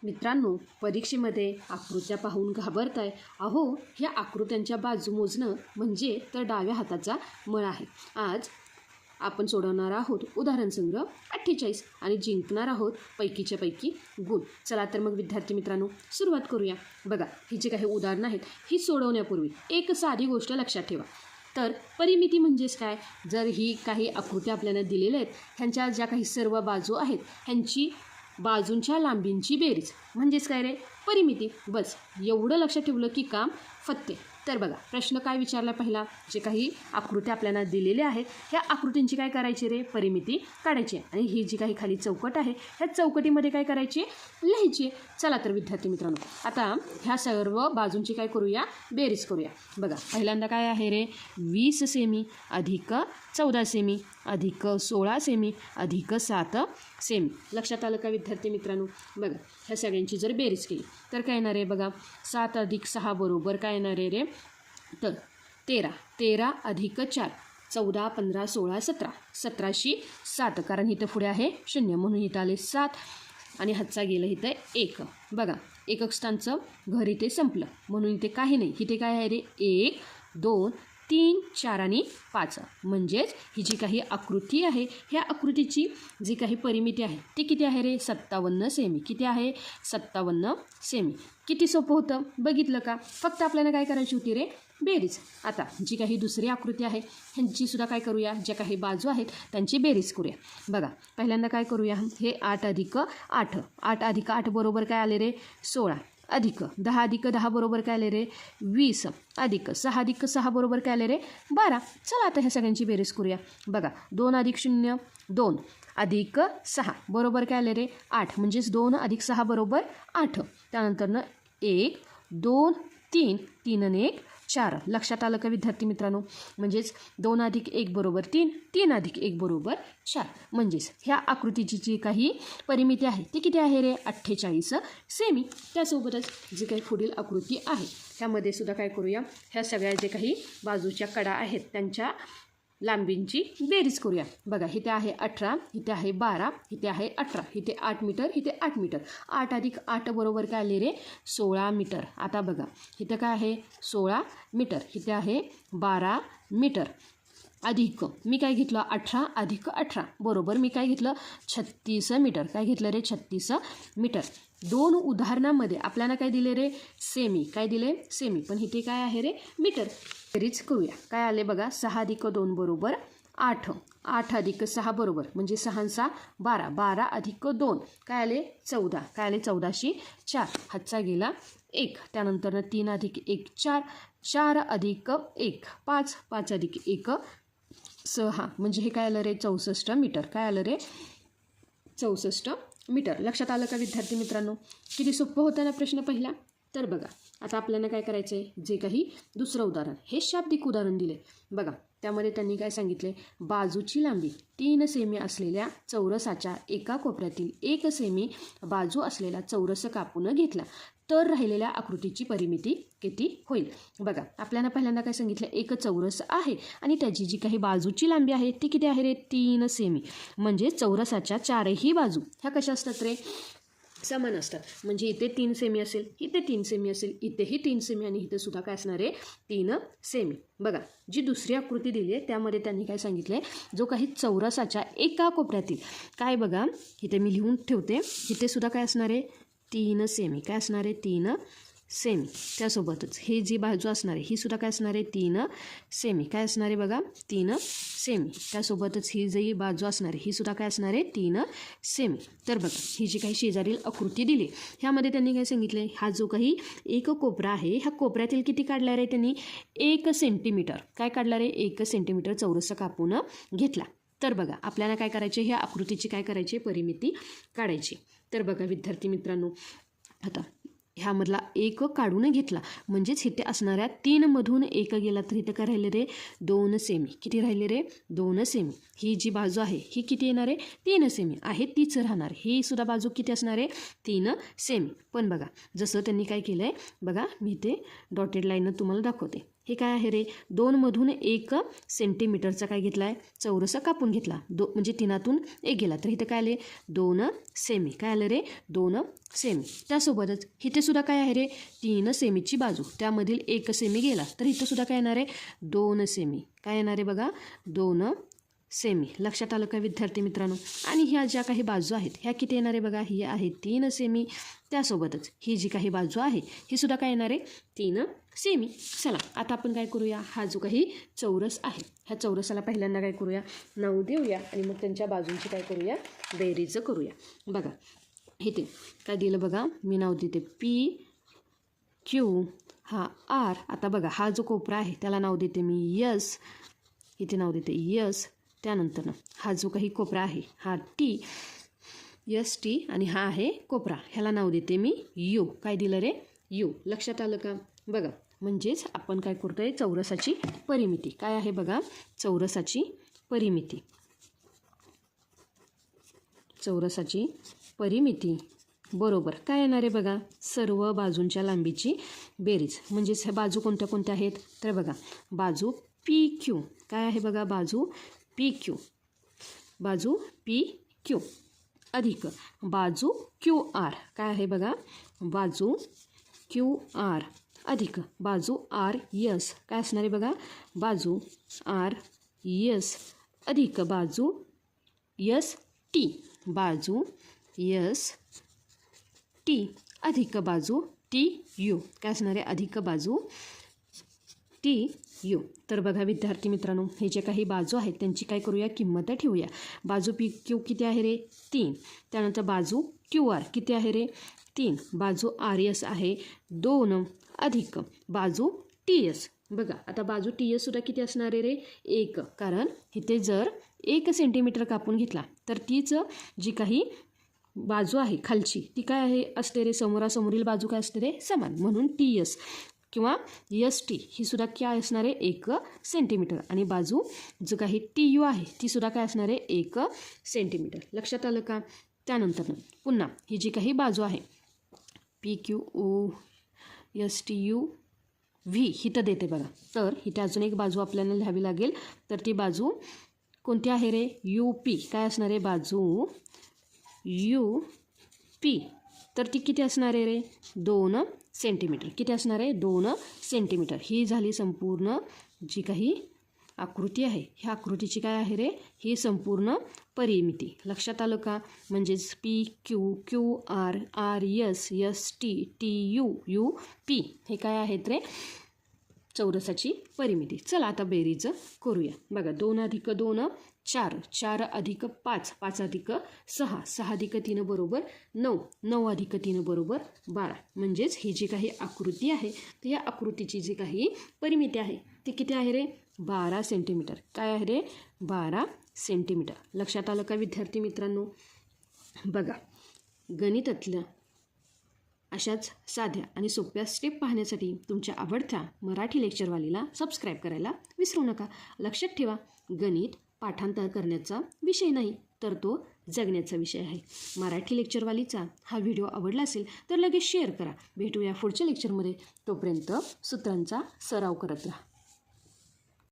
मित्रांनो, परीक्षेमध्ये आकृत्या पाहून घाबरताय? अहो, ह्या आकृत्यांच्या बाजू मोजणं म्हणजे तर डाव्या हाताचा मळ आहे. आज आपण सोडवणार आहोत उदाहरण संग्रह 48 आणि जिंकणार आहोत पैकीच्या पैकी गुण. चला तर मग विद्यार्थी मित्रांनो, सुरुवात करूया. बघा, ही जी काही उदाहरणं आहेत ही सोडवण्यापूर्वी एक साधी गोष्ट लक्षात ठेवा. तर परिमिती म्हणजेच काय? जर ही काही आकृत्या आपल्याला दिलेल्या आहेत, ह्यांच्या ज्या काही सर्व बाजू आहेत ह्यांची बाजूंच्या लांबींची बेरीज म्हणजेच काय रे? परिमिती. बस एवढं लक्षात ठेवलं की काम फत्ते. तर बघा, प्रश्न काय विचारला पहिला? जे काही आकृत्या आपल्याला दिलेल्या आहेत ह्या आकृतींची काय करायची रे? परिमिती काढायची. आणि ही जी काही खाली चौकट आहे ह्या चौकटीमध्ये काय करायची? लिहायची. चला तर विद्यार्थी मित्रांनो, आता ह्या सर्व बाजूंची काय करूया? बेरीज करूया. बघा, पहिल्यांदा काय आहे रे? 20 सेमी अधिक 14 सेमी अधिक 16 सेमी अधिक 7 सेमी. लक्षात आलं का विद्यार्थी मित्रांनो? बघा, ह्या सगळ्यांची जर बेरीज केली तर काय येणार आहे? बघा, 7 अधिक 6 बरोबर काय येणार आहे रे? तर 13. 13 अधिक 4 14 15 16 17. 17शी 7, कारण इथं पुढे आहे 0 म्हणून इथं आले 7 आणि हातचा गेलं इथं 1. बघा, एकक स्थानचं घर इथे संपलं म्हणून इथे काही नाही. इथे काय आहे रे? 1 2 3 4 आणि 5. म्हणजेच ही जी काही आकृती आहे ह्या आकृतीची जी काही परिमिती आहे ती किती आहे रे? 57 सेमी. किती आहे? 57 सेमी. किती सोपं होतं, बघितलं का? फक्त आपल्याला काय करायची होती रे? बेरीज. आता जी काही दुसरी आकृती आहे ह्यांची सुद्धा काय करूया? ज्या काही बाजू आहेत त्यांची बेरीज करूया. बघा, पहिल्यांदा काय करूया? हे 8 अधिक 8. 8 अधिक 8 बरोबर काय आले रे? 16 अधिक 10 अधिक 10 बरोबर काय आले रे? 20 अधिक 6 अधिक 6 बरोबर काय आले रे? 12. चला आता ह्या सगळ्यांची बेरीज करूया. बघा, 2 अधिक 0 2 अधिक 6 बरोबर काय आले रे? 8. म्हणजेच 2 अधिक 6 बरोबर 8. त्यानंतरनं 1 2 3 3 आणि 1 4. लक्षात आलं का विद्यार्थी मित्रांनो? म्हणजेच 2 अधिक 1 बरोबर 3 3 अधिक 1 बरोबर 4. म्हणजेच ह्या आकृतीची जी काही परिमिती आहे ती किती आहे रे? 48 सेमी. त्यासोबतच जी काही पुढील आकृती आहे ह्यामध्ये सुद्धा काय करूया? ह्या सगळ्या जे काही बाजूच्या कडा आहेत त्यांच्या लांबींची बेरीज करूया. बघा, इथे आहे 18, इथे आहे 12, इथे आहे 18, इथे 8 मीटर, इथे 8 मीटर. 8 अधिक 8 बरोबर काय आले रे? 16 मीटर. आता बघा, इथं काय आहे? 16 मीटर. इथे आहे 12 मीटर. अधिक मी काय घेतलं? 18 अधिक 18 बरोबर मी काय घेतलं? 36 मीटर. काय घेतलं रे? 36 मीटर. 2 उदाहरणामध्ये आपल्याला काय दिले रे? सेमी. काय दिले? सेमी. पण इथे काय आहे रे? मीटर. बेरीज करूया. काय आले बघा? 6 अधिक 2 बरोबर 8. 8 अधिक 6 बरोबर म्हणजे 6 6 12. 12 अधिक 2 काय आले? 14. काय आले? 14शी 4. हातचा गेला 1. त्यानंतर 3 अधिक 1 4. 4 अधिक 1 5. 5 अधिक 1 6. म्हणजे हे काय आलं रे? 64 मीटर. काय आलं रे? 64 मीटर. लक्षात आलं का विद्यार्थी मित्रांनो? किती सोपं होतं ना प्रश्न पहिला? तर बघा, आता आपल्याला काय करायचं आहे? जे काही दुसरं उदाहरण, हे शाब्दिक उदाहरण दिले. बघा, त्यामध्ये त्यांनी काय सांगितले? बाजूची लांबी 3 सेमी असलेल्या चौरसाच्या एका कोपऱ्यातील 1 सेमी बाजू असलेला चौरस कापून घेतला तर राहिलेल्या आकृतीची परिमिती किती होईल? बघा, आपल्याला पहिल्यांदा काय सांगितलं? एक चौरस आहे आणि त्याची जी काही बाजूची लांबी आहे ती किती आहे रे? 3 सेमी. म्हणजे चौरसाच्या चारही बाजू ह्या कशा असतात रे? समान असतात. म्हणजे इथे 3 सेमी असेल, इथे 3 सेमी असेल, इथेही 3 सेमी आणि इथे सुद्धा काय असणार आहे? 3 सेमी. बघा, जी दुसरी आकृती दिली आहे त्यामध्ये त्यांनी काय सांगितलं? जो काही चौरसाच्या एका कोपऱ्यातील काय बघा, इथे मी लिहून ठेवते, इथे सुद्धा काय असणार आहे? 3 सेमी. काय असणार आहे? 3 सेमी. त्यासोबतच हे जी बाजू असणार आहे ही सुद्धा काय असणार आहे? 3 सेमी. काय असणार आहे बघा? 3 सेमी. त्यासोबतच ही जी बाजू असणार आहे ही सुद्धा काय असणार आहे? 3 सेमी. तर बघा, ही जी काही शेजारील आकृती दिली ह्यामध्ये त्यांनी काय सांगितलं? हा जो काही एक कोपरा आहे ह्या कोपऱ्यातील किती काढला रे त्यांनी? 1 सेंटीमीटर. काय काढला रे? 1 सेंटीमीटर चौरस कापून घेतला. तर बघा, आपल्याला काय करायचे? ह्या आकृतीची काय करायची? परिमिती काढायची. तर बघा विद्यार्थी मित्रांनो, आता ह्यामधला 1 काढून घेतला म्हणजेच इथे असणाऱ्या 3 मधून 1 गेला तर इथे काय राहिले रे? 2 सेमी. किती राहिले रे? 2 सेमी. ही जी बाजू आहे ही किती येणार आहे? 3 सेमी आहे, तीच राहणार. ही सुद्धा बाजू किती असणार आहे? 3 सेमी. पण बघा, जसं त्यांनी काय केलं आहे बघा, मी इथे डॉटेड लाईननं तुम्हाला दाखवते. हे काय आहे रे, 2मधून 1 सेंटीमीटरचा काय घेतला आहे, चौरस कापून घेतला. म्हणजे 3तून 1 गेला, तर इथं काय आले 2 सेमी. काय आलं रे, 2 सेमी. त्यासोबतच इथे सुद्धा काय आहे रे, 3 सेमीची बाजू, त्यामधील 1 सेमी गेला, तर इथं सुद्धा काय येणार आहे 2 सेमी. काय येणार आहे बघा, 2 सेमी. लक्षात आलं का विद्यार्थी मित्रांनो. आणि ह्या ज्या काही बाजू आहेत ह्या किती येणार आहे बघा, ही आहे 3 सेमी. त्यासोबतच ही जी काही बाजू आहे ही सुद्धा काय येणार आहे 3 सेमी. चला आता आपण काय करूया, हा जो काही चौरस आहे ह्या चौरसाला पहिल्यांदा काय करूया, नाव देऊया आणि मग त्यांच्या बाजूंची काय करूया, बेरीज करूया. बघा इथे काय दिलं बघा, मी नाव देते PQ, हा R. आता बघा हा जो कोपरा आहे त्याला नाव देते मी S, इथे नाव देते S. त्यानंतर हा जो काही कोपरा आहे हा T, ST, आणि हा आहे कोपरा, ह्याला नाव देते मी U. काय दिलं रे, U. लक्षात आलं का. बघा म्हणजेच आपण काय करतोय, चौरसाची परिमिती काय आहे बघा, चौरसाची परिमिती. चौरसाची परिमिती बरोबर काय येणार आहे बघा, सर्व बाजूंच्या लांबीची बेरीज. म्हणजेच ह्या बाजू कोणत्या कोणत्या आहेत, तर बघा बाजू PQ. काय आहे बघा, बाजू PQ, बाजू PQ अधिक बाजू QR. काय आहे बघा, बाजू QR अधिक बाजू RS. काय असणार आहे बघा, बाजू RS अधिक बाजू ST, बाजू ST अधिक बाजू TU. काय असणार आहे, अधिक बाजू TU. तर बघा विद्यार्थी मित्रांनो, हे जे काही बाजू आहेत त्यांची काय करूया, किंमत ठेवूया. बाजू PQ किती आहे रे, 3. त्यानंतर बाजू QR किती आहे रे, 3. बाजू RS आहे 2 अधिक बाजू TS. बघा आता बाजू TS सुद्धा किती असणार आहे रे, 1. कारण इथे जर 1 सेंटीमीटर कापून घेतला तर तीच जी काही बाजू आहे खालची ती काय आहे असते रे, समोरासमोरील बाजू काय असते रे, समान. म्हणून TS किंवा ST ही सुद्धा काय असणार आहे 1 सेंटीमीटर. आणि बाजू जो काही TU आहे ती सुद्धा काय असणार आहे 1 सेंटीमीटर. लक्षात आलं का. त्यानंतर पुन्हा ही जी काही बाजू आहे PQO STU V हिथं देते बघा, तर इथे अजून एक बाजू आपल्याला लिहावी लागेल. तर ती बाजू कोणती आहे रे, UP. काय असणार आहे, बाजू UP. तर ती किती असणार आहे रे, 2 सेंटीमीटर. किती असणार आहे, 2 सेंटीमीटर. ही झाली संपूर्ण जी काही आकृती आहे, ह्या आकृतीची काय आहे रे, ही संपूर्ण परिमिती. लक्षात आलं का. म्हणजेच PQ QR RS ST TU UP हे काय आहेत रे, चौरसाची परिमिती. चला आता बेरीज करूया. बघा 2 अधिक 2 4, 4 अधिक 5, 5 अधिक 6, 6 अधिक 3 बरोबर 9, 9 अधिक 3 बरोबर 12. म्हणजेच ही जी काही आकृती आहे ती या आकृतीची जी काही परिमिती आहे ती किती आहे रे, 12 सेंटीमीटर. काय आहे रे, 12 सेंटीमीटर. लक्षात आलं का विद्यार्थी मित्रांनो. बघा गणितातल्या अशाच साध्या आणि सोप्या स्टेप पाहण्यासाठी तुमच्या आवडत्या मराठी लेक्चरवालीला सबस्क्राईब करायला विसरू नका. लक्षात ठेवा, गणित पाठांतर करण्याचा विषय नाही तर तो जगण्याचा विषय आहे. मराठी लेक्चरवालीचा हा व्हिडिओ आवडला असेल तर लगेच शेअर करा. भेटूया पुढच्या लेक्चरमध्ये. तोपर्यंत सूत्रांचा सराव करत राहा.